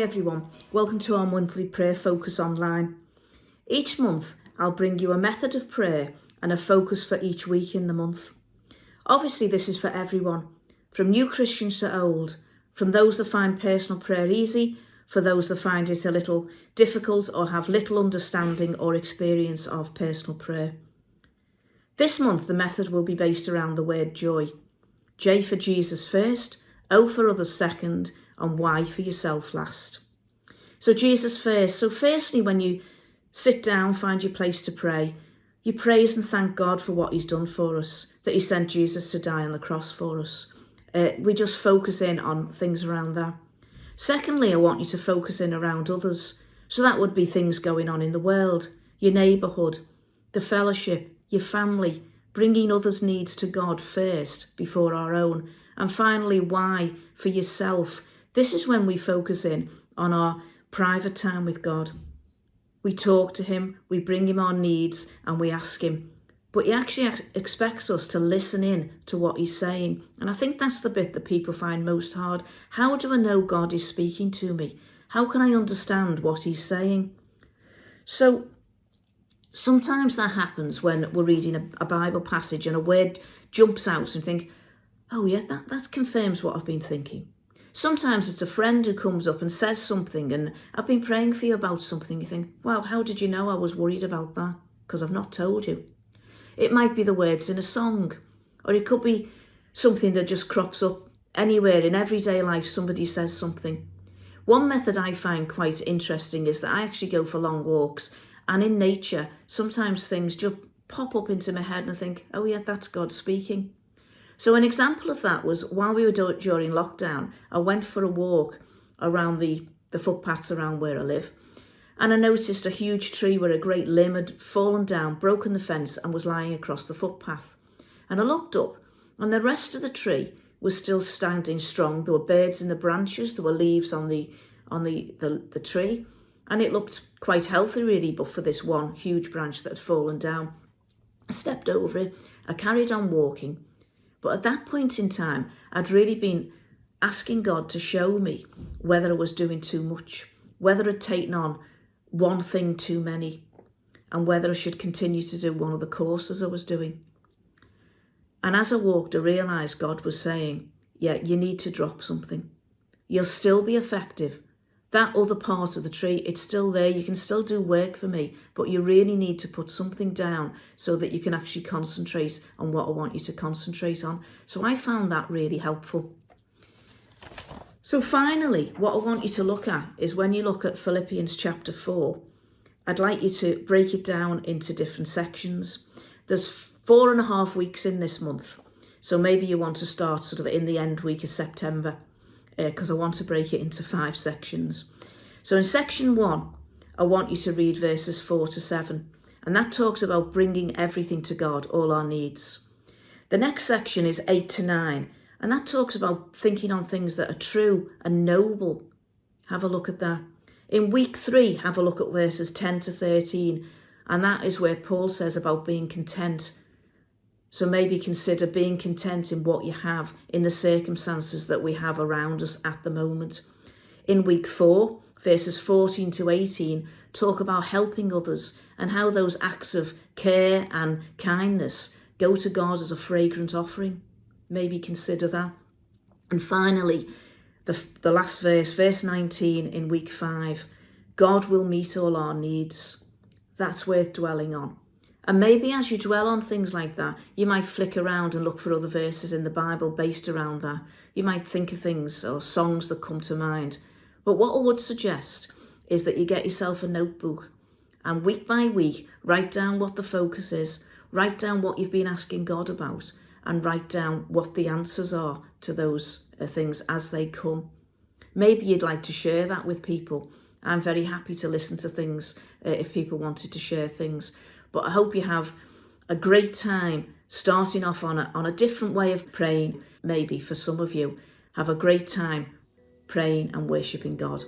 everyone, welcome to our monthly prayer focus online. Each month I'll bring you a method of prayer and a focus for each week in the month. Obviously this is for everyone, from new Christians to old, from those that find personal prayer easy, for those that find it a little difficult or have little understanding or experience of personal prayer. This month the method will be based around the word joy. J for Jesus first, O for others second, and Y for yourself last. So Jesus first. So firstly, when you sit down, find your place to pray, you praise and thank God for what he's done for us, that he sent Jesus to die on the cross for us. We just focus in on things around that. Secondly, I want you to focus in around others. So that would be things going on in the world, your neighbourhood, the fellowship, your family, bringing others' needs to God first before our own. And finally, Y for yourself. This is when we focus in on our private time with God. We talk to him, we bring him our needs and we ask him. But he actually expects us to listen in to what he's saying. And I think that's the bit that people find most hard. How do I know God is speaking to me? How can I understand what he's saying? So sometimes that happens when we're reading a Bible passage and a word jumps out and think, oh yeah, that confirms what I've been thinking. Sometimes it's a friend who comes up and says something and I've been praying for you about something. You think, wow, how did you know I was worried about that? Because I've not told you. It might be the words in a song, or it could be something that just crops up anywhere in everyday life. Somebody says something. One method I find quite interesting is that I actually go for long walks, and in nature, sometimes things just pop up into my head and I think, oh yeah, that's God speaking. So an example of that was while we were during lockdown, I went for a walk around the footpaths around where I live, and I noticed a huge tree where a great limb had fallen down, broken the fence and was lying across the footpath. And I looked up and the rest of the tree was still standing strong. There were birds in the branches, there were leaves on the tree, and it looked quite healthy really, but for this one huge branch that had fallen down. I stepped over it, I carried on walking. But at that point in time, I'd really been asking God to show me whether I was doing too much, whether I'd taken on one thing too many, and whether I should continue to do one of the courses I was doing. And as I walked, I realised God was saying, yeah, you need to drop something. You'll still be effective. That other part of the tree, it's still there. You can still do work for me, but you really need to put something down so that you can actually concentrate on what I want you to concentrate on. So I found that really helpful. So finally, what I want you to look at is when you look at Philippians chapter 4, I'd like you to break it down into different sections. There's 4.5 weeks in this month. So maybe you want to start sort of in the end week of September, because I want to break it into 5 sections. So in section 1, I want you to read verses 4 to 7, and that talks about bringing everything to God, all our needs. The next section is 8 to 9, and that talks about thinking on things that are true and noble. Have a look at that. In week 3, have a look at verses 10 to 13, and that is where Paul says about being content. So maybe consider being content in what you have, in the circumstances that we have around us at the moment. In week 4, verses 14 to 18, talk about helping others and how those acts of care and kindness go to God as a fragrant offering. Maybe consider that. And finally, the last verse, verse 19 in week 5, God will meet all our needs. That's worth dwelling on. And maybe as you dwell on things like that, you might flick around and look for other verses in the Bible based around that. You might think of things or songs that come to mind. But what I would suggest is that you get yourself a notebook and week by week, write down what the focus is, write down what you've been asking God about, and write down what the answers are to those things as they come. Maybe you'd like to share that with people. I'm very happy to listen to things if people wanted to share things. But I hope you have a great time starting off on a different way of praying. Maybe for some of you, have a great time praying and worshipping God.